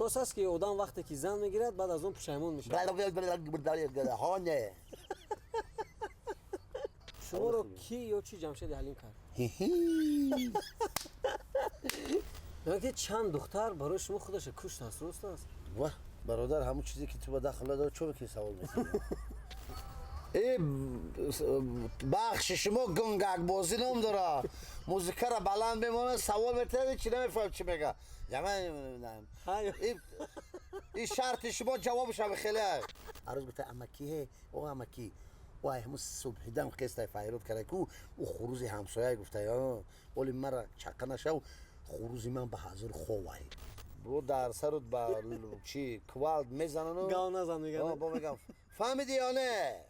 راست است که آدم وقتی که زن میگیرد بعد از اون پشیمون میشه. هانه شما رو کی یا چی جمشید حلیم کرد؟ که چند دختر برای شما خودش کشت است، راست است؟ واه برادر همون چیزی که تو به داخل داره چه که سوال میکنی؟ بخش شما گنگک بازی نام داره موزیک را بلند بمونه سوال میتونه چی نمیفهم چی میگه این شرط شما جوابش هم خیلی عروض گفته امکی او امکی او همون صبح دم قصه فایرود کرده که او خروزی همسایه گفته یا ولی مرا چقه نشو خروزی من به حاضر خواه برو در سرت با چی کوالد میزنن گاو نزن میگن با میگم فهمیدی یا نه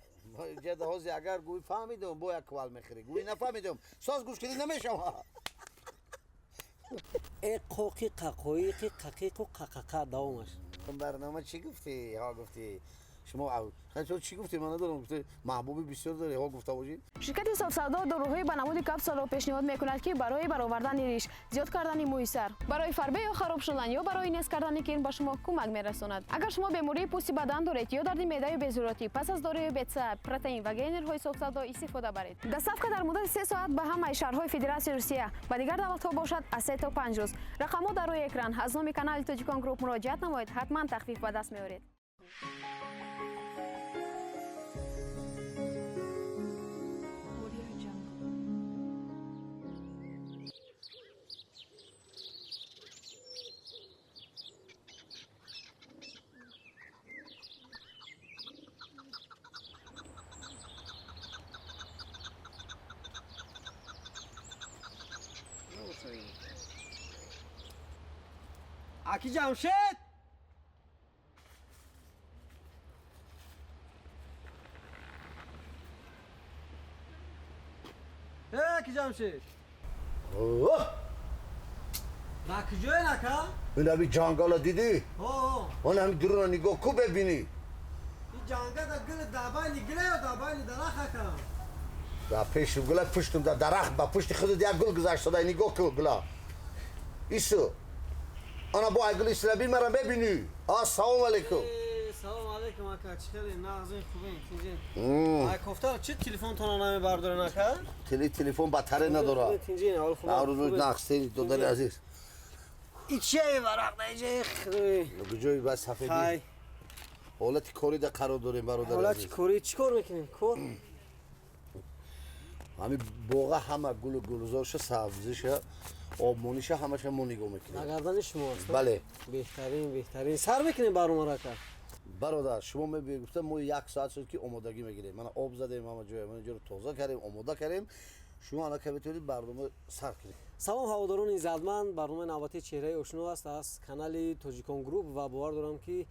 جد هوزی اگر گوی فهمیدم با یک کوال میخری گوی نفهمیدم ساز گوش کردی نمیشم ای قوقی ققوی ققیق و قققا دوامش برنامه چی گفتی ها گفتی شما خیلی چی گفتی من ندارم گفتی محبوبی بسیار داری ها گفته باشی شرکت صاف سودا داروهای به نمود کپسول را پیشنهاد میکند که برای برآوردن ریش زیاد کردن موی سر برای فربه یا خراب شدن یا برای نیست کردن کرم به شما کمک میرساند اگر شما بیماری پوستی بدن دارید یا درد معده به ضرورتی پس از داروی بیتسا پروتئین و گینرهای صاف سودا استفاده برید دستاف که در مدت 3 ساعت به همه شهرهای فدراسیون روسیه و دیگر دولت‌ها باشد از 3 تا 5 روز رقم‌ها در روی اکران از نام کانال توجیکان گروپ مراجعه نمایید حتما تخفیف به دست میارید اکی جمشید اکی جمشید نه کجای نکا این همی جانگالا دیدی؟ اون همی درون نگاه کو ببینی این جانگا دا گل دابایلی گله یا دابایلی درخه کنم در پیش گله پشتم در درخت با پشت خود یک گل گذاشت دای نگاه کو گلا ایسو انا با گل اسلامی مرا ببینی السلام علیکم سلام علیکم اکا چخیری نازین خوبین ای کفتار چه تلفن تو نمی برداره نکا تلفن بطاره نداره تینجین اول خوب ناروز نقصی دو دل عزیز این چه ورق نیجه خیلی بجای بس سفیدی حالت کاری در قرار داریم برادر حالت کاری چی کار میکنیم کار همین باغ همه گل گلزارش سبزیش آبمونیش همش ما نگاه میکنیم نگردن شما است بله بهترین سر میکنیم برام را کرد برادر شما میگفتم ما 1 ساعت شد که آمادگی میگیریم من آب زدیم همه جای من رو تازه کردیم آماده کردیم شما الان که بتونید برنامه سر کنید سلام هواداران عزتمند برنامه نوبتی چهره آشنا است از کانال توجیکان گروپ و باور دارم که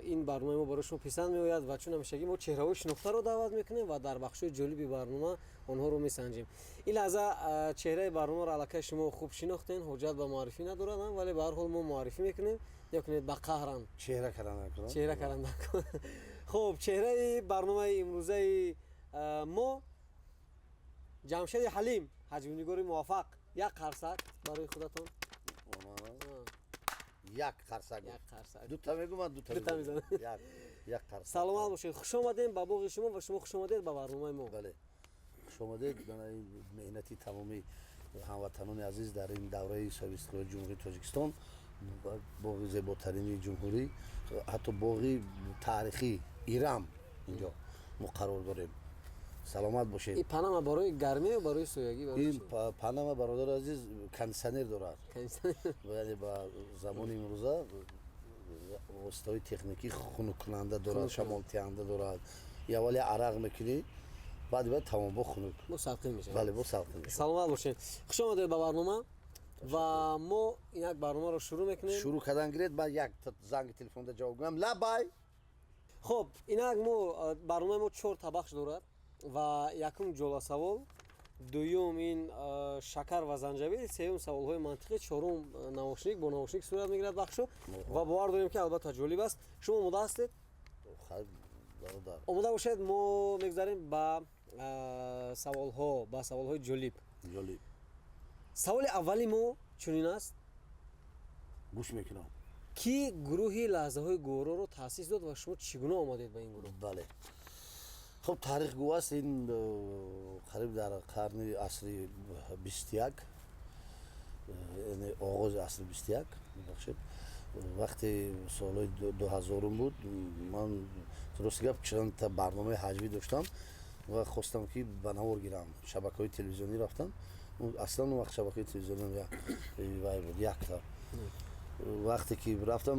این برنامه ما برای شما پسند میآید و چون همیشگی ما چهره‌های شناخته رو دعوت میکنیم و در بخش جالبی برنامه آنها رو میسنجیم این لحظه چهره برنامه را علاقه شما خوب شناختین حجت به معرفی ندارن ولی به هر حال ما معرفی میکنیم یا کنید به قهرن چهره کردن خب چهره برنامه امروزه ما جمشید حلیم حجم‌نگار موفق یک قرصک برای خودتون یک قرصک دو تا میگم من دو تا میزنم یک قرصک سلامت باشید خوش آمدین به باغ شما و شما خوش آمدید به برنامه ما بله خوش آمدید من این مهنتی تمامی هموطنان عزیز در این دوره سویست‌های جمهوری تاجیکستان باغ زیباترین جمهوری حتی باغ تاریخی ایران اینجا مقرر داریم سلامت باشید این پناه برای گرمی و برای سویگی این پناه برادر عزیز کندیشنر دارد ولی با زمان امروزه وسیله تکنیکی خنک کننده دارد شمال تیانده دارد یا ولی عرق میکنی بعد تمام با خنک مسلقین میشه بله مسلقین میشه سلامت باشید خوش آمدید به برنامه و ما یک برنامه رو شروع میکنیم شروع کردن گرید بعد یک زنگ تلفن ده جواب میدم لبای خب اینک ما برنامه ما 4 بخش دارد و یکم جولا سوال دوم این شکر و زنجبیل سوم سوال‌های منطقی چهارم نواشنیک با نواشنیک صورت میگیرد بخشو و باور داریم که البته جالب است شما آماده هستید آماده باشید ما میگذاریم با سوال‌های جالب سوال اولی ما چنین است گوش میکنم ки гурӯҳи лаҳзаҳои гувороро таъсис дод ва шумо чӣ гуна омадед ба ин гурӯҳ? бале хуб таърих гӯ аст ин қариб дар қарни асри 21 яъне оғози асри 21 бибахшед вақте солҳои 2000 буд ман рости гап чандта барномаи ҳаҷвӣ доштам ва хостам ки ба навор гирам шабакаҳои телевизионӣ рафтам аслан он вақт шабакаи телевизионӣ вай буд якта вақте ки рафтам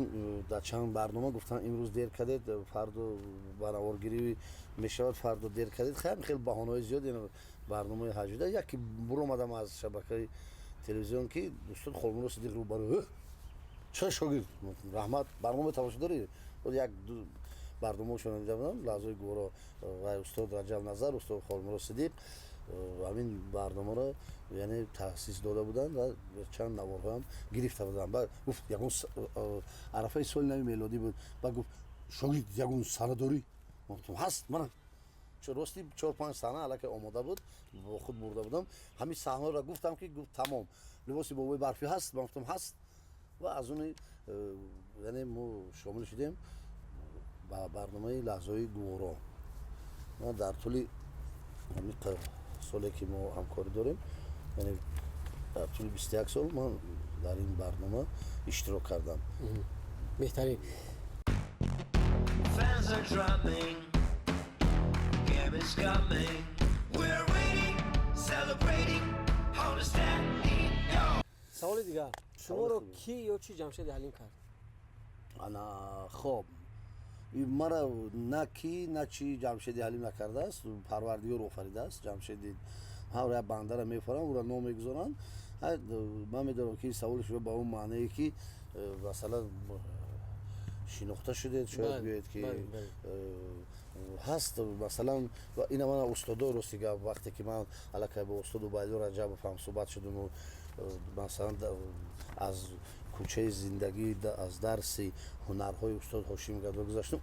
дар чанд барнома гуфтам имрӯз дер кардед фарду ба наворгирӣ мешавад фарду дер кардед хеле баҳонаҳои зиёд барномаи ҳаҷвида яке буромадам аз шабакаи телевизион ки устод Холмурод Сидиқ рӯбарӯ чӣ шогирд раҳмат барномаи тамошо дорӣ як барномаашон дида будам лаҳзаҳои гуворо вай устод Раҷаб Назар устод Холмурод Сидиқ ҳамин барномаро яъне таъсис дода буданд ва чанд наворҳоям гирифта буданд ба гуфт ягон арафаи соли нави мелодӣ буд ба гуфт шогирд ягон сана дорӣ гуфтам ҳаст мана рости 4-5 сана аллакай омода буд бо худ бурда будам ҳамин саҳнаҳоро гуфтам ки гуфт тамом либоси бобои барфӣ ҳаст ман гуфтам ҳаст ва аз он яъне мо шомил шудем ба барномаи лаҳзаҳои гуворо дар тӯли соле ки мо ҳамкорӣ дорем яъне дар тӯли 21 сол ман дар ин барнома иштирок кардам. беҳтарин. Fans are drumming, game is coming. We're waiting, celebrating, understanding. саволи дигар шуморо ки ё чӣ ҷамшеди ҳалим кард? ана хоб мара на ки на чӣ ҷамшеди ҳалим накардааст парвардигор офаридааст ҷамшеди ҳавра бандара мефарам ура ном мегузоранд ман медонам ки саволи шумо ба он маънае ки масалан шинохта шудед шояд гӯед ки ҳаст масалан ина мана устодо рости гап вақте ки ман аллакай бо устоду Байдор Раҷабов ҳамсуҳбат шудуму масалан аз кӯчаи зиндагӣ аз дарси ҳунарҳои устод Ҳошим Гадо гузаштум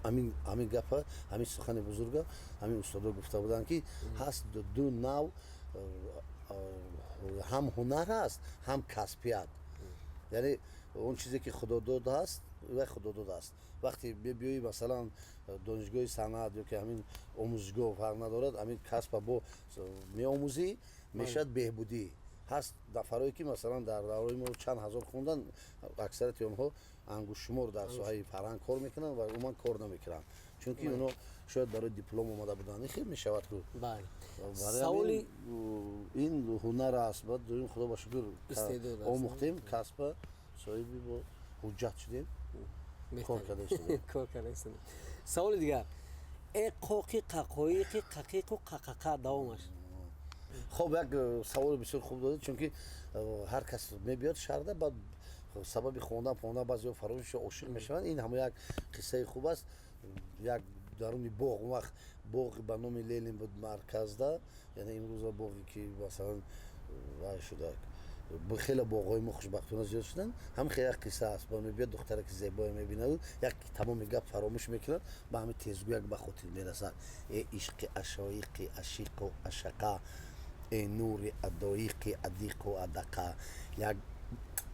ҳамин гапа ҳамин сухани бузурга ҳамин устодо гуфта буданд ки ҳаст ду нав ҳам ҳунар ҳаст ҳам касбият яъне он чизе ки худо додааст вай худо додааст вақте биёӣ масалан донишгоҳи санъат ё ки ҳамин омӯзишгоҳ фарқ надорад ҳамин касба бо меомӯзӣ мешавад беҳбудӣ ҳаст нафарое ки масалан дар давраи мо чанд ҳазор хондан аксарияти онҳо ангушшумор дар соҳаи фарҳанг кор мекунанд ва умуман кор намекунанд чунки онҳо шояд барои диплом омада буданд хел мешавад ку саволи ин ҳунар аст баъд дорем худо ба шукр омӯхтем касба соҳиби бо ҳуҷҷат шудем кор карда истодем. саволи дигар эқоқи қақоиқи қақиқу қақақа давомаш. хоб як саволи бисёр хуб додед чунки ҳар кас мебиёд шаҳрда баъд сабаби хондан пондан баъзеҳо фаромӯши ошиқ мешаванд ин ҳама як қиссаи хуб аст як даруни боғ он вақт боғи ба номи Ленин буд марказда яъне имрӯза боғе ки масалан вай шуда хеле боғҳои мо хушбахтона зиёд шуданд ҳам хеле як қисса аст ба мебиёд духтаре ки зебое мебинад як тамоми гап фаромӯш мекунад ба ҳамин тезгӯ як ба хотир мерасад ишқи ашоиқи ашиқу ашақа нури адоиқи адиқу адақа як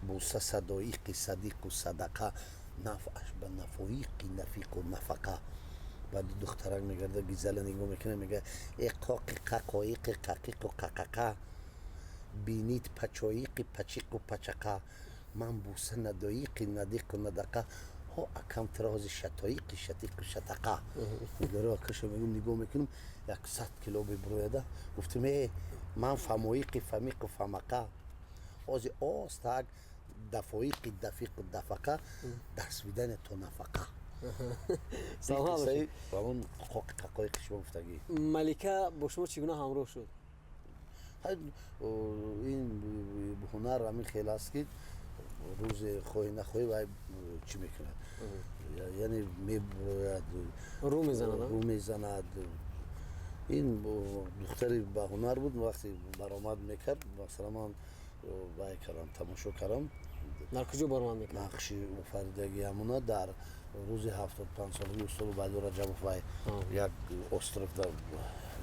буса садоиқи садиқу садақа нафъаш ба нафоиқи нафиқу нафақа баъди духтарак мегарда гизала нигоҳ мекунад мега эқоқи қақоиқи қақиқу қақақа бинид пачоиқи пачиқу пачақа ман буса надоиқи надиқу надақа ҳо акамтирози шатоиқи шатиқу шатақа мегаро акаша мегум нигоҳ мекунам 100 кило биброяда гуфтам ман фамоиқи фамиқу фамақа ози остак дафоиқи дафиқу дафақа даствидане то нафақа ба он қақоиқи шумо гуфтагӣ. малика бо шумо чӣ гуна ҳамроҳ шуд? ин ҳунар ҳамин хеле аст ки рӯзе хоҳӣ нахоҳӣ вай чӣ мекунад яъне меброяд рӯ мезанад ин духтари ба ҳунар буд вақте баромад мекард масалан ман вай кардам тамошо кардам дар куҷо баромад мекард нақши офаридагиамона дар рӯзи 75-солаги устоду Байдор Раҷабов вай як остров дар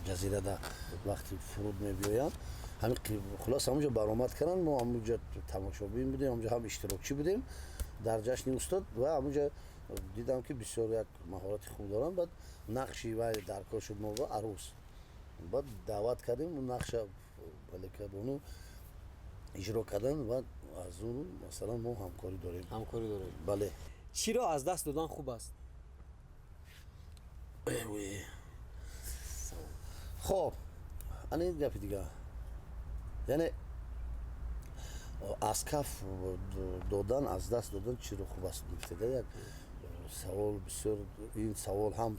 ҷазирада вақте фуруд мебиёянд ҳамин хулос ҳамонҷо баромад карданд мо ҳамонҷо тамошобин будем ҳамонҷо ҳам иштирокчӣ будем дар ҷашни устод ва ҳамунҷа дидам ки бисёр як маҳорати хуб дорам. Баъд нақши вай дар кор шуд мо ва арӯс. Баъд даъват кардем, нақша балекабону иҷро кардан ва аз он масалан мо ҳамкорӣ дорем. ҳамкорӣ доред. Бале. чиро аз даст додан хуб аст? хоб ан ин гапи дигар, яъне аз каф додан, аз даст додан чиро хуб аст гуфтеда. Як савол бисёр, ин савол ҳам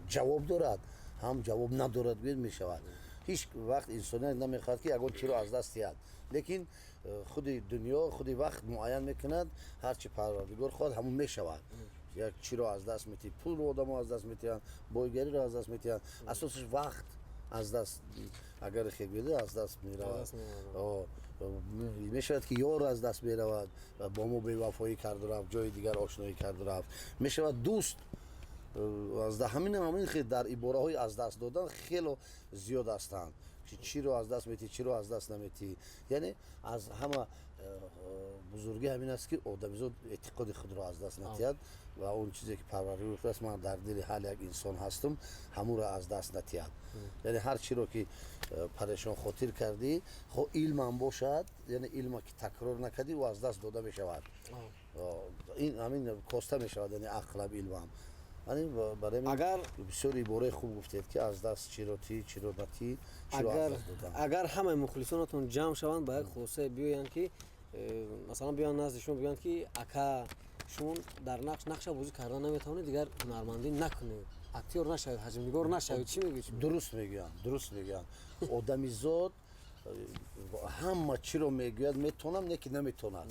ҷавоб дорад, ҳам ҷавоб надорад гӯед мешавад. ҳеҷ вақт инсоният намехоҳад ки ягон чиро аз даст диҳад, лекин худи дунё худи вақт муайян мекунад, ҳарчи парвардигор хоҳад ҳамон мешавад. як чиро аз даст метиҳад, пулро одамо аз даст метиҳанд, бойгариро аз даст метиҳанд, асосаш вақт аз даст агар хегӯяда аз даст меравад. мешавад ки ёр аз даст меравад, бо мо бевафоӣ карду рафт, ҷои дигар ошноӣ карду рафт. мешавад дӯст аз ҳамин хел дар ибораҳои аз даст додан хело зиёд ҳастанд. чиро аз даст метиҳӣ, чиро аз даст наметиҳӣ. яъне аз ҳама бузургӣ ҳамин аст ки одамизод эътиқоди худро аз даст натиҳад ва он чизе ки парварӣ гуфтааст, ман дар дили ҳар як инсон ҳастам, ҳамонро аз даст натиҳад. яъне ҳар чиро ки парешон хотир кардӣ, хоҳ илмам бошад, яъне илма ки такрор накардӣ, ӯ аз даст дода мешавад. ин ҳамин коста мешавад, яъне ақлам илмам. барои Агар бисёр ибораи хуб гуфтед ки аз даст чиро тӣ, чиро натӣ, чиро аз даст додан. агар ҳамаи мухлисонатон ҷамъ шаванд ба як хулоса биёянд ки масалан биёянд назди шумо бигӯянд ки ака шумо дар нақша бозӣ кардан наметавонед, дигар ҳунармандӣ накунед, актёр нашавед, ҳаҷмнигор нашавед, чӣ мегӯед шумо? дуруст мегӯянд. одами зод ҳама чиро мегӯяд метавонам, не ки наметавонад.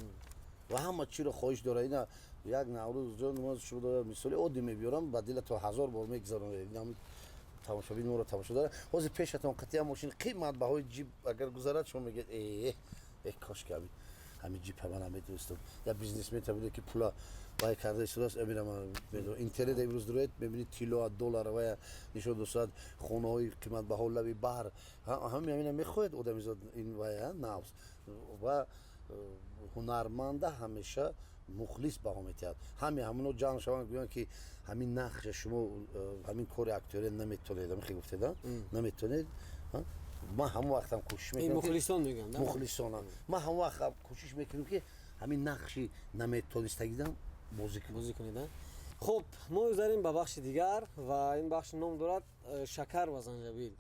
ва ҳама чиро хоҳиш дорад. ина як наврӯз ҷон шумо мисоли оддӣ мебиёрам, ба дилатон ҳазор бор мегзаронед. тамошобин моро тамошо дорад. ҳозир пешатон қатъиян мошини қиматбаҳои ҷип агар гузарад, шумо мегӯед кошки ҳамин ҷипа ман намедонистам. як бизнесмен табиде ки пула вай карда истодааст, амира ман медонам. интернет имрӯз дуроед мебинед килоа доллар вая нишон досад, хонаҳои қиматбаҳо лаби баҳр, ҳамина мехоҳед одамизод ин вая навз. ва ҳунарманда ҳамеша мухлис баҳо метиҳад. ҳамино ҷамъ шаванд гӯянд ки ҳамин нақша шумо ҳамин кори актерия наметавонед, ҳамин гуфтеда наметавонед. ман ҳамон вақтам кӯшиш мекунам, мухлисон мегӯям, мухлисонам, ман ҳамон вақтам кӯшиш мекунам ки ҳамин нақши наметавонистагидам бозӣ кунед. хуб, мо гузарем ба бахши дигар ва ин бахш ном дорад шакар ва занҷабил.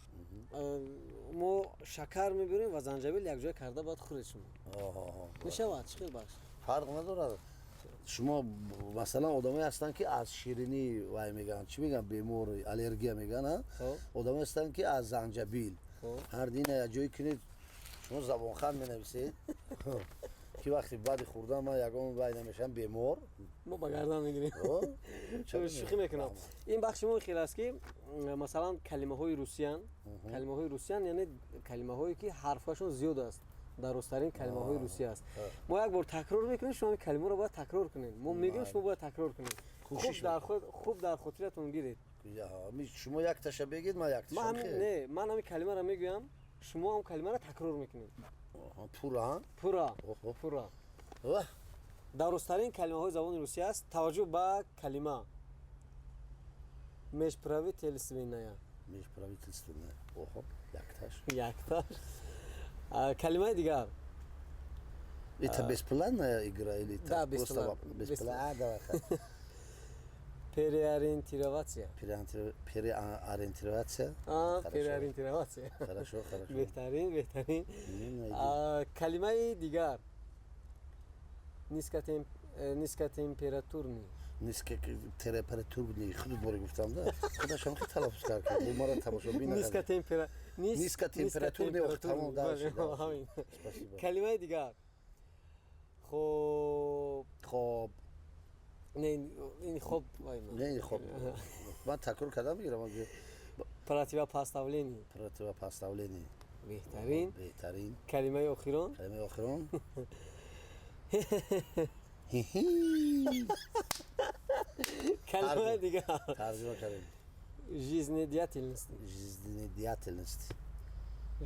мо шакар мебирем ва занҷабил якҷоя карда баъд хӯред шумо. мешавад? чӣ хел бахш? фарқ надорад. шумо масалан одамое ҳастанд ки аз ширинӣ вай мегӯянд, чӣ мегӯянд, бемори аллергия мегӯянд. одамое ҳастанд ки аз занҷабил. ҳар дина як ҷое кунед, шумо забонхан менависед ки вақти баъди хӯрдан ман ягон вай намешавам бемор, мо ба гардан мегирем. шӯхӣ мекунам. ин бахши мо хел аст ки масалан калимаҳои русиян, яъне калимаҳое ки ҳарфашон зиёд аст, дарозтарин калимаҳои русия аст. мо як бор такрор мекунем, шумо калимаро бояд такрор кунед. мо мегӯем, шумо бояд такрор кунед. хуб дар хотиратон гиред. шумо якташа бегед, ман якташа. ман ҳамин калимаро мегӯям, шумо ҳам калимаро такрор мекунед. пурра. дарозтарин калимаҳои забони русия аст. таваҷҷӯҳ ба калима межправителственная. якташ. калимаи дигар это бесплатная игра или так просто бесплатная? переориентировация. Переориентировация. Переориентировация. Хорошо. беҳтарин. калимаи дигар низкотемпературный. Низкотемпературный. худут боре гуфтам да. худашам ки талаффуз кард. бо мара тамошобин. Низкотемпературный. тамом да. спасибо. калимаи дигар. хоб. не ин хоб. ман такрор кардам мегирам. противопоставление. беҳтарин. калимаи охирон. калимаи дигар. тарҷима кардем. жизнедеятельность.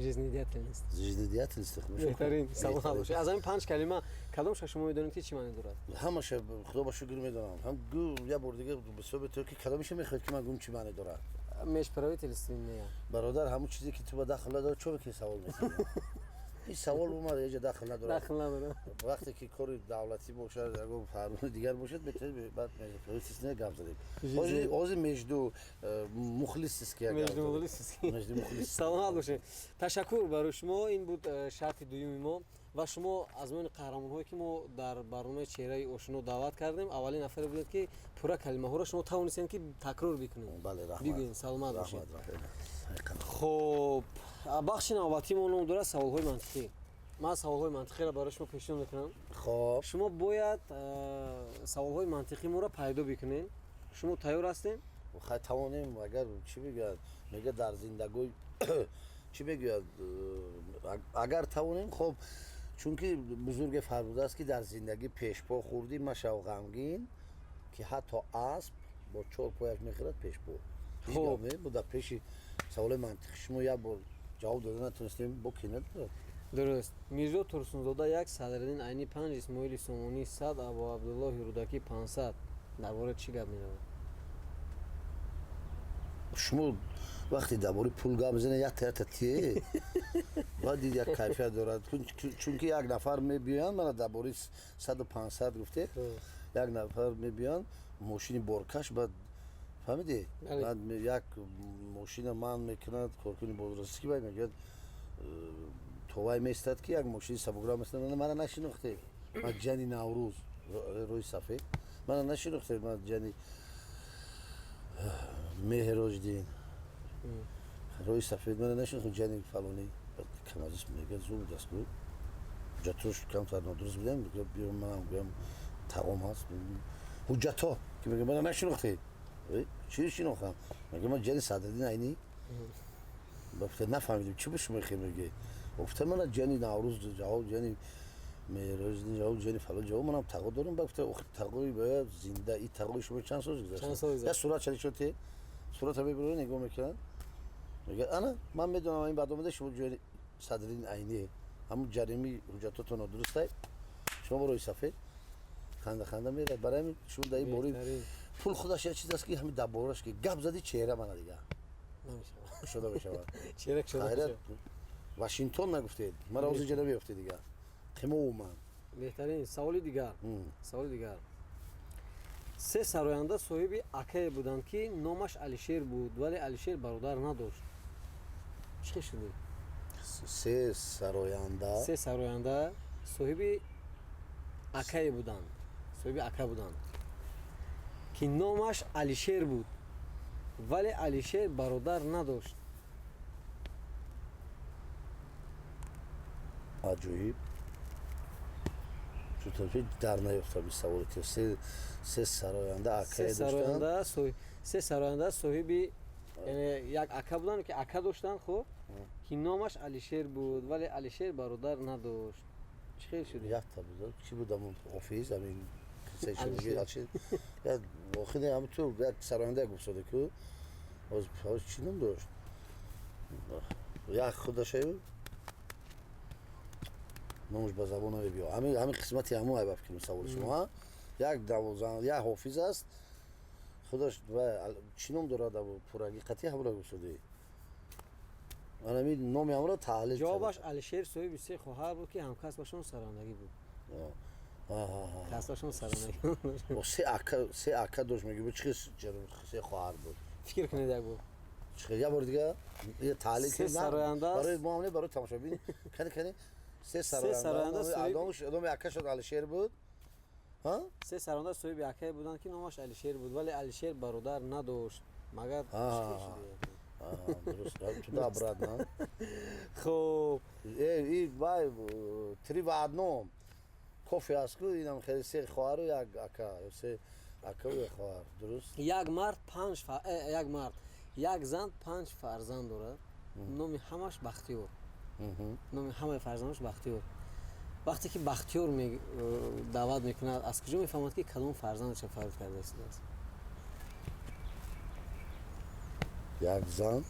жизнедеятельность. жизнедеятельность хуб беҳтарин салом ҳалош. Аз ҳамин 5 калима кадомша шумо медонед ки чӣ маъне дорад? ҳамаша худо ба шукр медонам ҳам гу я бор дига бисёбе то ки кадомиша мехоҳед ки ман гум чӣ маъне дорад Межправительственный нея. бародар ҳамун чизе ки ту ба дахл надорад чо ки савол мекунӣ ин савол омад яҷа дахл надорад Дахл надорад. вақте ки кори давлатӣ бошад ягон фармони дигар бошад метавонед баъд межправительстве гап задем ҳозир между мухлисист ки Между мухлисист. между мухлис Салом ҳалош. Ташаккур барои шумо. Ин буд шарти дуюми мо ва шумо аз мони қаҳрамонҳое ки мо дар барномаи чеҳраи ошино даъват кардем аввалин нафаре будед ки пурра калимаҳоро шумо тавонистед ки такрор бикунед. бале раҳмат Бигӯед саломат бошед. раҳмат Хуб, бахши навбатӣ мо ном дорад саволҳои мантиқӣ. Ман саволҳои мантиқиро барои шумо пешниҳод мекунам. хоб Шумо бояд саволҳои мантиқӣ моро пайдо бикунед. Шумо тайёр ҳастед? хай тавонем агар чӣ мегӯяд мега дар зиндагои чӣ мегӯяд агар тавонем хоб чунки бузурге фармудааст ки дар зиндагӣ пешпо хурдӣ машав ғамгин ки ҳатто асп бо 4 пояш мехӯрад пешпо Хоб. дар пеши саволои мантиқи шумо як бор ҷавоб дода натонистем бо ки надорад дуруст. Мирзо Турсунзода 1, Садриддин Айни 5, Исмоили Сомонӣ 100, Абу Абдуллоҳи Рудакӣ 500. Дар бораи чӣ гап меравад? шумо вақте дар бораи пул гап мезанед як таята тие бояд дид як кайфият дорад чунки як нафар мебиёянд мана дар бораи 100-500 гуфте як нафар мебиёянд мошини боркаш баъд фаҳмидӣ Бале. баъд як мошина ман мекунад коркуни бодрасӣ бай мегӯяд то вай меистад ки як мошини сабукрав меистад мана нашинохте ман ҷани наврӯз рӯи сафед мана нашинохте ман ҷани меҳроҷдин рӯи сафед мана нашинохте ҷани фалонӣ камазис мегӯяд зул дастгӯ ҳуҷҷатош камтар нодуруст будем биё манам гӯям тағом ҳаст ҳуҷҷато ки мегӯям мана нашинохте чӣ шинохам мегӯям ман ҷани Садриддин Айнӣ гуфта нафаҳмидем чӣ бо шумо хел мегӯед гуфта мана ҷани наврӯз ҷавоб ҷани меҳроҷдин ҷавоб ҷани фалон ҷавоб манам тағо дорам гуфта тағои бояд зинда и тағои шумо чанд сол Чанд сол гузашт гузашт? як сурат чалишоте сурата мебиро нигоҳ мекунад мегӯяд ана ман медонам ин баъд омада шумо ҷани Садриддин Айнӣ ҳамун ҷаримаи ҳуҷҷатотон нодурустай шумо бо рӯи сафед ханда ханда мерад барои ҳамин шумо дар ин бораи Беҳтарин. пул худаш як чиз аст ки ҳамин дар бораш ки гап зади чеҳра мана дигар Намешавад. шуда мешавад Черак шуда хайрат мешавад. Вашингтон нагуфтед мара ҳозир ҷа намеёфте дигар қимовуман Беҳтарин. Саволи дигар. Саволи дигар. Се сароянда соҳиби акае буданд ки номаш Алишер буд, вале Алишер бародар надошт. Чӣ шуд? се сароянда Се сароянда соҳиби акае буданд. Соҳиби ака буданд. Ки номаш Алишер буд, вале Алишер бародар надошт. аҷоиб чутафи дар наёфтам ин саволи ки се сароянда акае доштанд Се сароянда соҳиби яъне як ака буданд ки ака доштанд хуб ки номаш Алишер буд, вале Алишер бародар надошт. Чӣ хел шуд? якта буд чӣ буд амн офис амин Алишер. охири ҳамту як сароянда гуфтоде ку ҳоз чӣ ном дошт як худашаю номаш ба забон намебиё ҳамин қисмати ҳамун айба фикр саволи шумо як давозан як ҳофиз аст худаш чӣ ном дорад пурагӣ қатъи ҳамура гуфтоде ман ҳамин номи ҳамура таҳлил ҷавобаш Алишер соҳиби се хоҳар буд ки ҳамкасбашон сарояндагӣ буд. Касбашон сарояндагӣ буд. се ака дошт мегӯ чӣ се хоҳар буд Фикр кунед як бор. як бор дигар таҳлил Се сароянда аст. барои мо ҳамне барои тамошобин кани се сароянда соҳиби- номи ака шуд Алишер буд се сароянда соҳиби акае буданд ки номаш Алишер буд, вале Алишер бародар надошт. Магар чӣ хел шуд? дуруст туда брат на Хуб. и вай три в одном кофе аст ку инам хеле се хоҳару як ака се акаву як хоҳар дуруст Як мард як зан 5 фарзанд дорад. номи ҳамаш Бахтиёр. номи ҳамаи фарзандаш Бахтиёр. вақте ки Бахтиёр даъват мекунад аз куҷо мефаҳмад ки кадом фарзандаш фавт карда истааст? як зан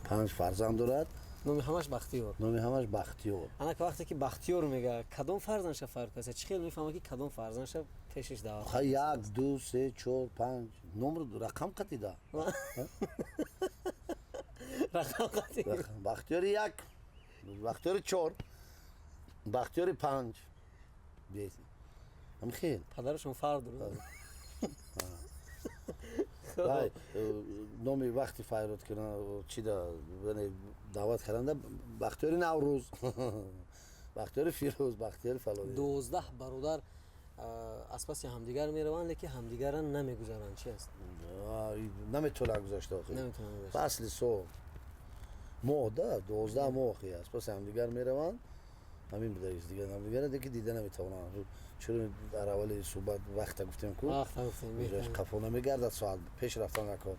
5 фарзанд дорад номи ҳамаш бахтиёр. номи ҳамаш бахтиёр. ана ки вақте ки бахтиёр мега кадом фарзанша фарқ аст чӣ хел мефаҳма ки кадом фарзанша пешиш даъват ха 1 2 3 4 5 номер рақам қатида. рақам қати бахтиёри 1 бахтиёри 4 бахтиёри 5 ҳам хел падарашон фарқ дорад. ай номи вақти файрод кина чида даъват карданда бахтиёри наврӯз бахтиёри фирӯз бахтиёри фалони 12 бародар аз паси ҳамдигар мераванд лекин ҳамдигарро намегузаранд чи аст наметавонанд гузашта наметавонанд гузашт. фасли сол моҳ да 12 моҳ аз паси ҳамдигар мераванд ҳамин будаист дига ҳамдигарро деки дида наметавонанд чуро дар аввали суҳбат вақта гуфтем ку вақта гуфтем беҳтарин. қафо намегардад соат пеш рафтан накор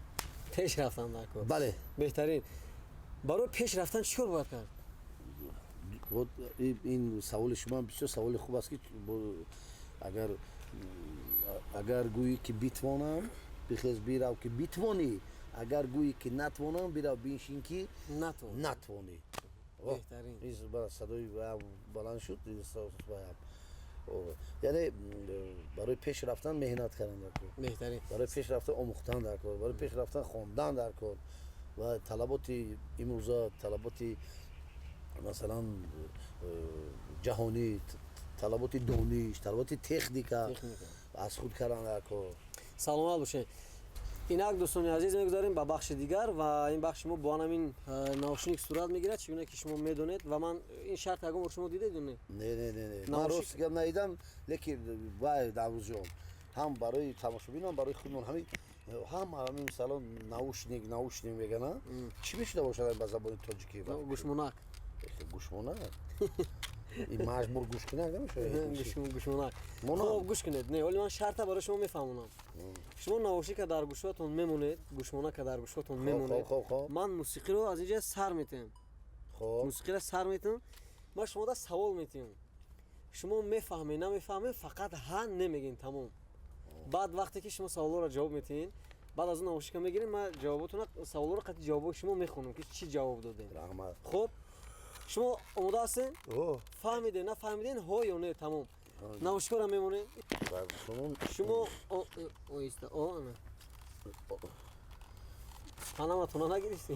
пеш рафтан накор бале беҳтарин барои пеш рафтан чӣ кор бояд кард вот ин саволи шумо бисёр саволи хуб аст ки агар гӯӣ ки битвонам бихез бирав ки битвонӣ агар гӯӣ ки натвонам бирав биншин ки натвонӣ беҳтарин. садои баланд шуд яъне барои пеш рафтан меҳнат кардан дар кор беҳтарин. барои пеш рафтан омӯхтан дар кор барои пеш рафтан хондан дар кор ва талаботи имрӯза талаботи масалан ҷаҳонӣ талаботи дониш талаботи техника аз худ кардан дар кор саломат бошед. инак дӯстони азиз мегузарем ба бахши дигар ва ин бахши мо бо ҳамин наушник сурат мегирад чӣ гуна ки шумо медонед ва ман ин шарт ягон бор шумо дидед ё не не ман рост гап надидам лекин вай наврӯзиён ҳам барои тамошобинам барои худмон ҳамин мисалон наушник мегана чӣ мешуда бошад ба забони тоҷикӣ гӯшмонак гӯшмонак ин маҷбур гӯш кунак намешавад гӯшмонак хоб гӯш кунед не оли ман шарта барои шумо мефаҳмонам шумо наушника дар гӯшватон мемонед гӯшмонака дар гӯшватон мемонед ман мусиқиро аз инҷа сар метем мусиқиро сар метем ман шумода савол метем шумо мефаҳмед намефаҳмед фақат ҳа немегин тамом баъд вақте ки шумо саволҳоро ҷавоб метиҳин баъд аз он наушника мегирем ман ҷавоботона саволҳоро қати ҷавобҳои шумо мехонам ки чӣ ҷавоб додем хуб шумо омода ҳастед фаҳмидед нафаҳмидед ҳо ё не тамом наушникро мемонед шумо оҳиста ана панаматона нагирифтӣ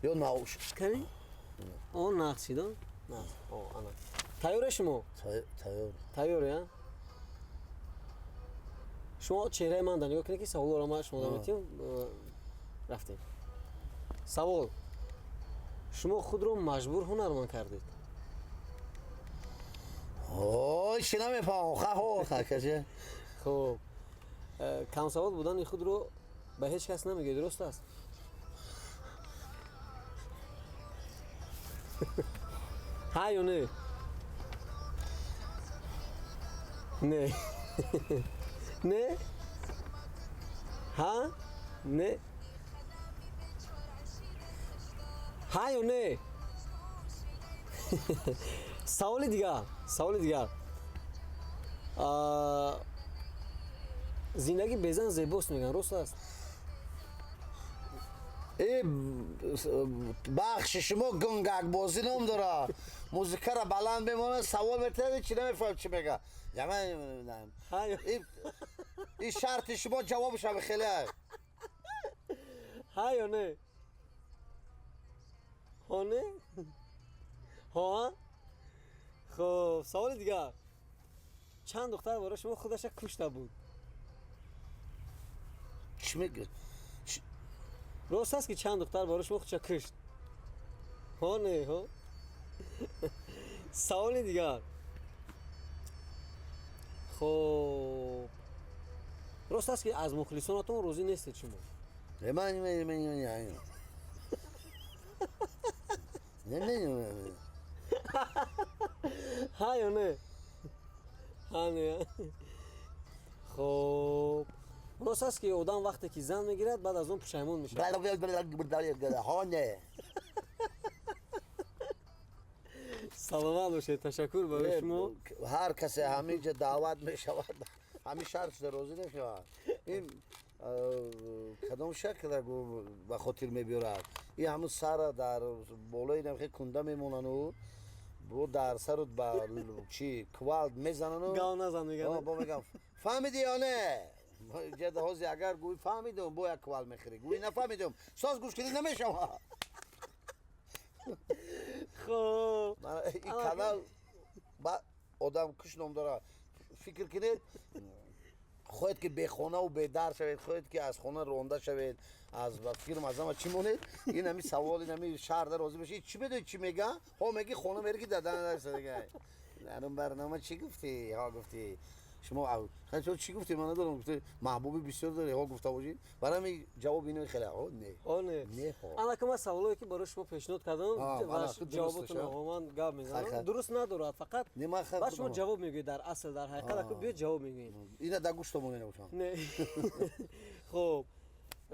ё науш кани нақшидо ана тайёре шумо тайёр я шумо чеҳраи ман дар нигоҳ кунед ки саволҳоро ман шумо метиҳем рафтем савол шумо худро маҷбур ҳунарманд кардед чӣ намефаҳмам хуб камсавод будани худро ба ҳеҷ кас намегӯед дуруст аст ҳа ё не не не ҳа не ҳа ё не саволи дигар зиндагӣ безан зебост мегӯянд рост аст бахши шумо гунгакбозӣ ном дорад музикаро баланд мемонад савол метиҳад чӣ намефаҳмам чӣ мега ин шарти шумо ҷавобшам хеле ҳа ё не ҳо не ҳо хуб саволи дигар чанд духтар бораи шумо худаша кушта буд чӣ мегӯ рост аст ки чанд духтар бораи шумо худша кушт ҳо не ҳо саволи дигар хуб рост аст ки аз мухлисонатон розӣ нестед шумо ҳа ё не ҳа не хуб рост аст ки одам вақте ки зан мегирад баъд аз он пушаймон мешавад саломат бошед ташаккур барои шумо ҳар касе ҳамин ҷа даъват мешавад ҳамин шарт шуда розӣ мешавад ин کدام شکل گو به خاطر میبیارد این همون سر در بالای نمیخه کنده میمونن و برو در سرت با چی کوالد میزنن و گاو نزن میگن با میگم فهمیدی یا نه جد هازی اگر گوی فهمیدم با یک کوال میخری گوی نفهمیدم ساز گوش کردی نمیشم خب این کانال با آدم کش نام داره فکر کنید خواهد که به خانه و به در شوید خواهد که از خانه رونده شوید از فیلم از همه چی مونید این همی سوال این همی شهر در راضی بشید چی بدوی چی میگه ها میگی خانه میری که دادن درست دیگه نرم برنامه چی گفتی ها گفتی شما خیلی چی گفتی من ندارم گفتی محبوبی بسیار داری ها گفته باشید برای می جواب اینو خیلی ها نه نه انا که من سوالایی که برای شما پیشنهاد کردم و جوابتون من گپ میزنم درست نداره فقط بعد شما جواب میگید در اصل در حقیقت که بیا جواب میگین اینا در گوشتمون نمیشم نه خب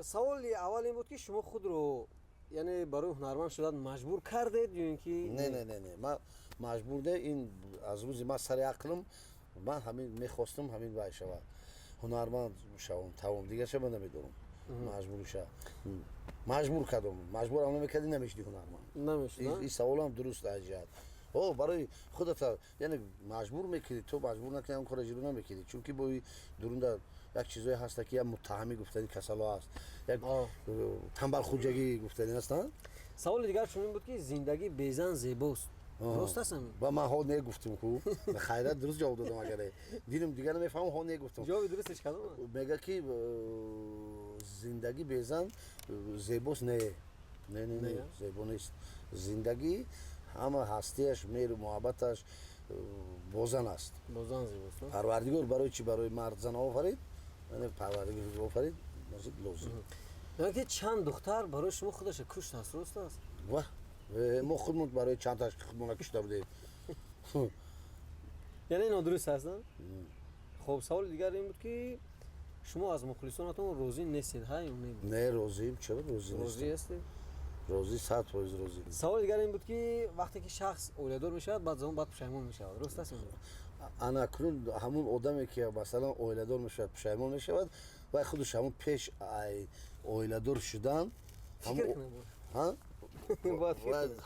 سوال اول این بود که شما خود رو یعنی برای هنرمند شدن مجبور کردید یا اینکه نه من مجبور نه این از روزی من سر عقلم من همین میخواستم همین وای شود هنرمند شوم تمام دیگه چه من نمیدونم مجبور شدم مجبور کردم مجبورم نمیکردی نمیشدی هنرمند نمیشد این سوالم درست اجاد او برای خودت یعنی مجبور میکردی تو مجبور نکنی اون کارو جلو نمیکردی چون که با درون یک چیزایی هست که متهمی گفتنی کسلا است یک تنبل خوجگی گفتنی هستن سوال دیگر چون این بود که زندگی بیزن زیباست درست هستم با من ها نگفتم کو به خیرت درست جواب دادم اگر دیدم دیگه نمیفهمم ها نگفتم جواب درستش کردم میگه که زندگی بیزن زیباست نه زیبا نیست زندگی همه هستیش میر محبتش بازن است بازن زیباست پروردگار برای چی برای مرد زن آفرید یعنی پروردگار آفرید نزد لازم نه که چند دختر برای شما خودش کشت است درست است واه ما خودمون برای چند تاش خودمون کشته بودیم یعنی اینا درست هستن خب سوال دیگر این بود که شما از مخلصانتون روزی نیستید های نه روزیم چرا روزی نیست روزی هستید روزی 100% روزی سوال دیگر این بود که وقتی که شخص اولیدار میشود بعد زمان بعد پشیمون میشود درست است انا کنون همون آدمی که مثلا اولیدار میشود پشیمون میشود و خودش همون پیش اولیدار شدن فکر کنم ها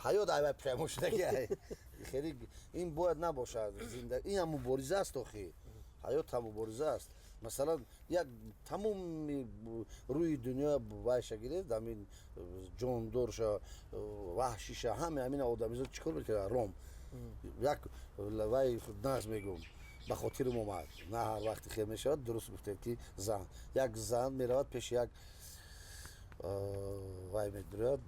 حیات ای پشیمون شده که خیلی این باید نباشد زندگی این هم مبارزه است آخی حیات هم مبارزه است مثلا یک تمام روی دنیا وایش گیره همین جاندارش وحشیش همه همین آدمیزاد چیکار میکنه روم یک وای ناز میگم به خاطر اومد نه هر وقت خیر میشود درست گفته که زن یک زن میرود پیش یک وای میدرد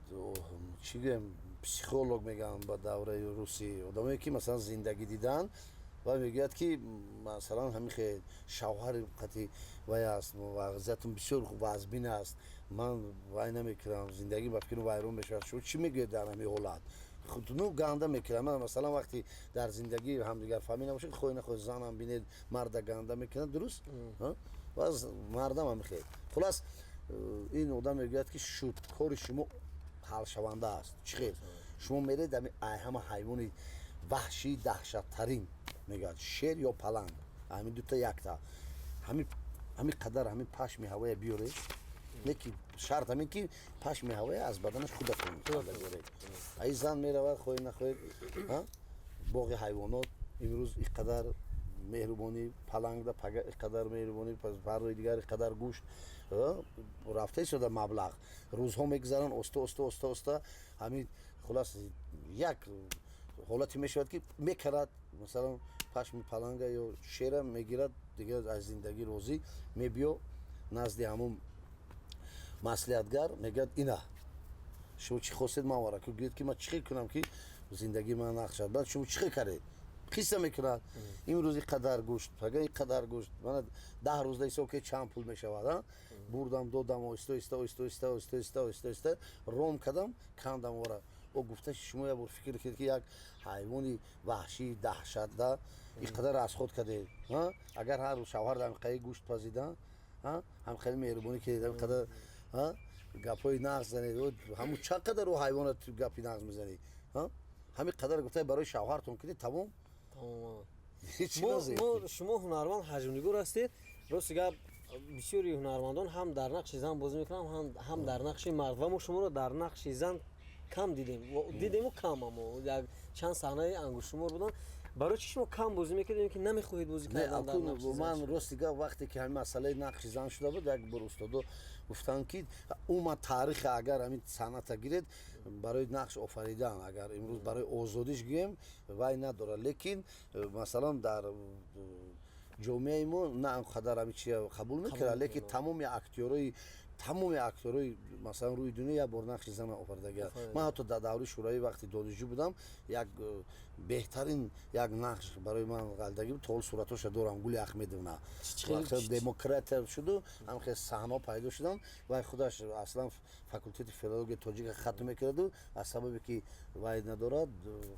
چی گم پسیخولوگ میگن با دوره روسی آدمی که مثلا زندگی دیدن و میگوید که مثلا همین خیلی شوهر قطعی وای است وضعیتم بسیار خوب وضبین است من وای نمیکنم زندگی با فکر وایرون بشه شو چی میگوید در همین حالت خود نو گنده میکنم مثلا وقتی در زندگی هم دیگر فهمی نباشه که خوی نخوی زنم بینید مرد گنده میکنه درست و از مردم هم خیلی خلاص این آدم میگوید که شد کار شما حل شونده است چی خیلی شما میرید همه حیوان وحشی دهشت ترین میگه شیر یا پلنگ همین دوتا یک تا همین قدر همین پشم هوای بیاره یکی شرط همین که پشم هوای از بدنش خود کنه ای زن میرود خوی نخوی باقی حیوانات امروز اینقدر مهربانی پلنگ ده اینقدر مهربانی پس برای دیگر اینقدر گوشت رفته شده مبلغ روزها میگذرن استا همین خلاص یک حالتی میشود که میکرد مثلا پشم پلنگ یا شیر میگیرد دیگه از زندگی روزی میبیو نزد همون مصلحتگر میگه اینا شما چی خواستید من وارا که گوید که من چی کنم که زندگی من نقشد بعد شما چی کردید قصه میکند امروز قدر گوشت فقط این قدر گوشت من 10 روز دیسو که چند پول میشود بردم دادم است روم کردم کندم وارا او گفته شما یه بار فکر کرد که یک حیوانی وحشی دهشت ده اینقدر از خود کرده اگر هر روز شوهر دم قای گوشت پزیدن هم خیلی مهربونی که اینقدر گپای نغز زنید همون چقدر رو حیوانات گپی نغز میزنید همین قدر گفته برای شوهرتون کردید تمام شما هنرمند حجم نگار هستید راست گپ бисёри ҳунармандон ҳам дар нақши зан бозӣ мекунанд, ҳам дар нақши мард ва мо шуморо дар нақши зан кам дидему кам, аммо як чанд саҳнаи ангушумор буданд. барои чӣ шумо кам бозӣ мекардем ки намехоҳед бозӣ кардан дар нақши зан? ман рости гап вақте ки ҳамин масъалаи нақши зан шуда буд, як бор устодо гуфтанд ки умма таъриха агар ҳамин санъата гиред барои нақш офаридан, агар имрӯз барои озодиш гӯем вай надорад, лекин масалан дар ҷомеаи мо на анқадар ҳамин чи қабул мекард, лекин тамоми актёрои масалан рӯи дунё як бор нақши зан офаридагианд. ман ҳатто дар даври шӯравӣ вақти донишҷӯ будам, як беҳтарин як нақш барои ман ғалдагӣ буд, то ҳол суратоша дорам, Гули Ахмедовна вақте демократия шуду ҳамхел саҳно пайдо шуданд, вай худаш аслан факултети филологияи тоҷика хатм мекарду, аз сабабе ки вай надорад,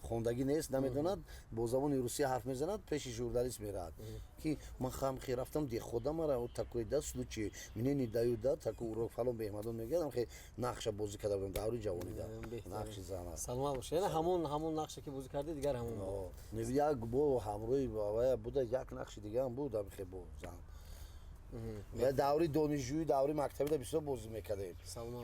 хондагӣ нест, намедонад, бо забони русия ҳарф мезанад, пеши журналист меравад ки ман хамхе рафтам дехода мара такой да случай мне не дают да такой урок фалон беҳмадон мегӯяд, хамхе нақша бозӣ карда будам даври ҷавонида. нақши зан аст. саломат бош. Яъне ҳамон нақше ки бозӣ кардед дигар ҳамон буд. як бо ҳамроҳи вая буда як нақши дигарам буд хамхе бо зан. даври донишҷӯӣ, даври мактабида бисёр бозӣ мекардем.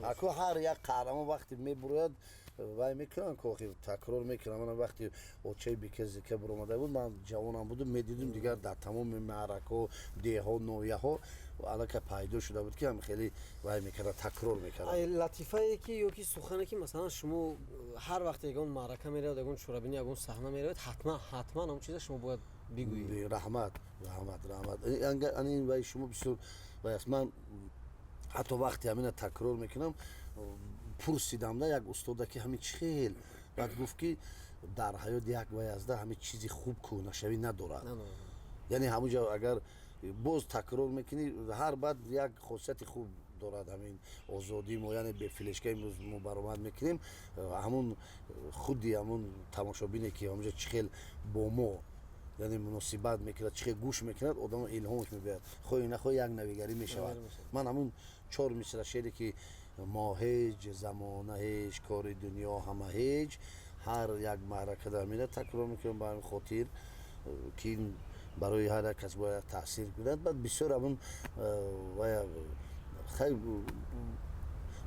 аку ҳар як қаҳрамон вақте мебурояд вай мекунанд кохи такрор мекунам. ман вақти очаи беказика биромада буд, ман ҷавонам будум, медидим дигар дар тамоми маъракаҳо, деҳҳо, ноҳияҳо аллакай пайдо шуда буд ки хеле вай мекарда, такрор мекарда. латифае ки ё ки сухане ки масалан шумо ҳар вақте ягон маърака меравед, ягон чорабинӣ, ягон саҳна меравед, ҳатман он чиза шумо бояд бигӯед. раҳмат ани вай шумо бисёр вай аст. ман ҳатто вақте ҳамина такрор мекунам, пурсидам да як устода ки ҳамин чӣ хел, баъд гуфт ки дар ҳаёт як вай азда ҳамин чизи хуб кӯнашавӣ надорад. яъне ҳамунҷо агар боз такрор мекунӣ, ҳар баъд як хосияти хуб дорад. ҳамин озодӣ мо яъне бе флешка имрӯз мо баромад мекунем, ҳамун худи ҳамун тамошобине ки ҳамунҷо чӣ хел бо мо яъне муносибат мекунад, чӣ хел гӯш мекунад, одамо илҳомаш мебиёяд, хоҳӣ нахоҳӣ як навигарӣ мешавад. ман ҳамун 4 мисра шеъре ки мо ҳеҷ, замона ҳеҷ, кори дунё ҳама ҳеҷ, ҳар як маърака дар мина такрор мекунам ба ҳамин хотир ки барои ҳар як кас бояд таъсир кунад. баъд бисёр ҳамун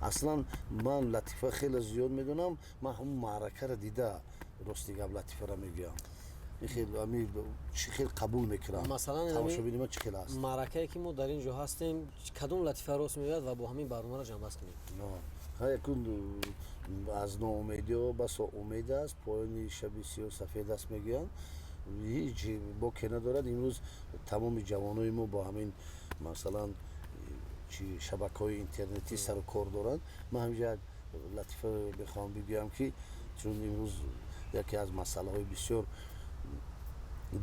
аслан ман латифа хеле зиёд медонам. ман ҳамун маъракаро дида рости гап латифаро мегӯям. чӣ хел қабул мекунам. Масалан тамошобини ман чӣ хел аст. маъракае ки мо дар ин ҷо ҳастем, кадом латифа рост меояд ва бо ҳамин барномаро ҷамъбаст кунем. якун аз ноумедиҳо ба соумед аст, поёни шаби сиёҳ сафед аст мегӯянд. ҳеҷ боке надорад. имрӯз тамоми ҷавонои мо бо ҳамин масалан шабакаҳои интернетӣ сару кор доранд. ман ҳаминҷа як латифа мехоҳам бигӯям ки чун имрӯз яке аз масъалаҳои бисёр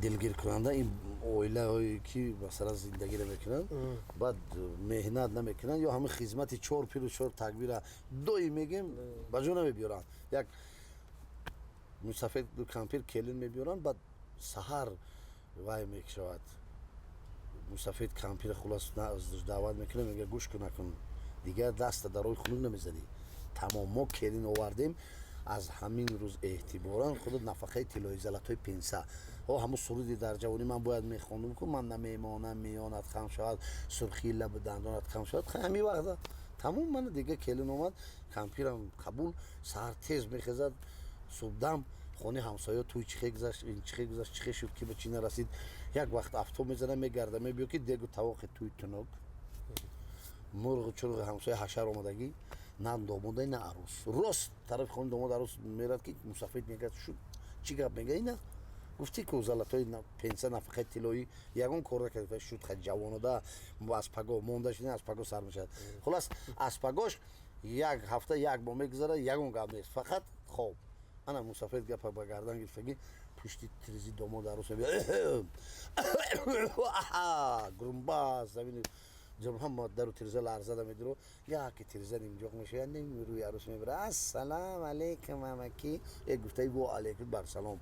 дилгиркунанда ин оилаҳое ки масалан зиндагиро мекунанд, баъд меҳнат намекунанд ё ҳамин хизмати 4 пиру 4 такбира доим мегӯем ба ҷо намебиёранд. як мусафед кампир келин мебиёранд, баъд саҳар вай мешавад мусафед кампира хулос даъват мекунад, мега гӯш кун накун, дигар даста дар роҳи хунук намезанӣ. тамом мо келин овардем, аз ҳамин рӯз эътиборан худат нафақаи тиллоизолатҳои пенса ҳамун суруди дар ҷавонӣ ман бояд мехондум ки ман намемонам, миёнат хам шавад, сурхии лабу дандонат хам шавад. ҳамин вақта тамом ман дигар келин омад, кампирам қабул, саҳар тез мехезад, субҳдам хони ҳамсоё туй чихе гузашт, ин чихе гузашт, чихе шуд ки ба чӣ нарасид. як вақт афтоб мезана, мегарда, мебиё ки дегу тавоқи туй тунук, мурғу чурғи ҳамсоя ҳашар омадагӣ, на домодай на арӯс. рост тарафи хони домод арӯс мерад ки мусафед мегӯяд шуд чӣ гап мега ина гуфтӣ ку залатҳои пенса нафақаи тиллоӣ ягон кор накард шуд ха ҷавонода аз пагоҳ монда шудин, аз пагоҳ сар мешавад. хулас аз пагоҳш як ҳафта як моҳ мегузарад, ягон гап нест, фақат хоб ана мусафед гапа ба гардан гирифтагӣ пушти тиризи домод арӯс мебиёд гурумбас замини ҳама дару тириза ларзада медиро, яке тириза нимҷоқ мешавад, рӯи арӯс мебара, ассалом алейкум амаки, гуфтаи во алейкум барсалом.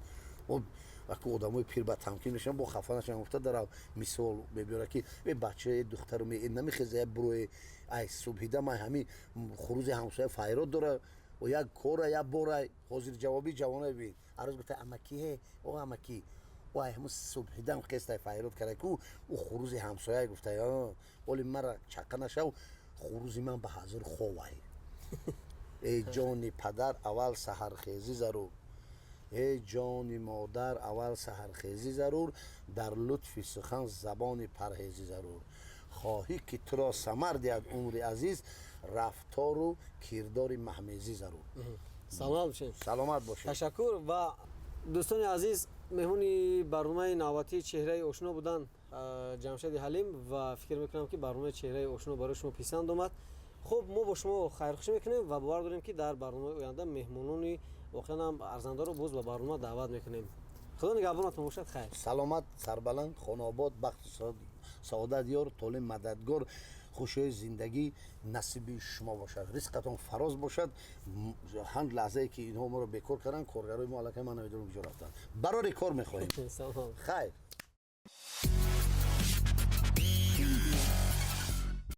вақти одамои пир ба тамкин мешаванд, бо хафа нашаванд. гуфта дарав мисол мебиёрад ки бачаи духтару намехеза бурӯи ай субҳида ман ҳамин хурузи ҳамсоя файрод дора як кора як бора ҳозирҷавоби ҷавона бибин. арӯз гуфта амаки о амаки وای همون صبحیدم قصه فیروز کرده که او خروز همسایه گفته یا ولی مرا چکه نشو خروز من به حاضر خواه ای جان پدر اول سحرخیزی ضرور ای جان مادر اول سحرخیزی ضرور در لطف سخن زبان پرهیزی ضرور خواهی که تو را ثمر دهد عمر عزیز رفتار و کردار مهمیزی ضرور سلامت باشین. سلامت باشید. تشکر. و دوستان عزیز، مهمونی برنامه نوبتی چهره آشنا بودن جمشید حلیم و فکر میکنم که برنامه چهره آشنا برای شما پسند اومد. خب ما با شما خیرخواهی میکنیم و باور داریم که در برنامه آینده مهمونانی واقعا هم ارزنده رو باز به برنامه دعوت میکنیم. خدا نگهبانتون باشد. خیر. سلامت، سربلند، خاناباد، بخت سعادت یار، طول مددگار، خوشی زندگی نصیب شما باشد، رزقتون فراز باشد. هند لحظه ای که اینها ما رو بیکار کردن کارگرای ما علاقه من نمیدونم کجا رفتن، برای کار میخواهیم. سلام. خیر.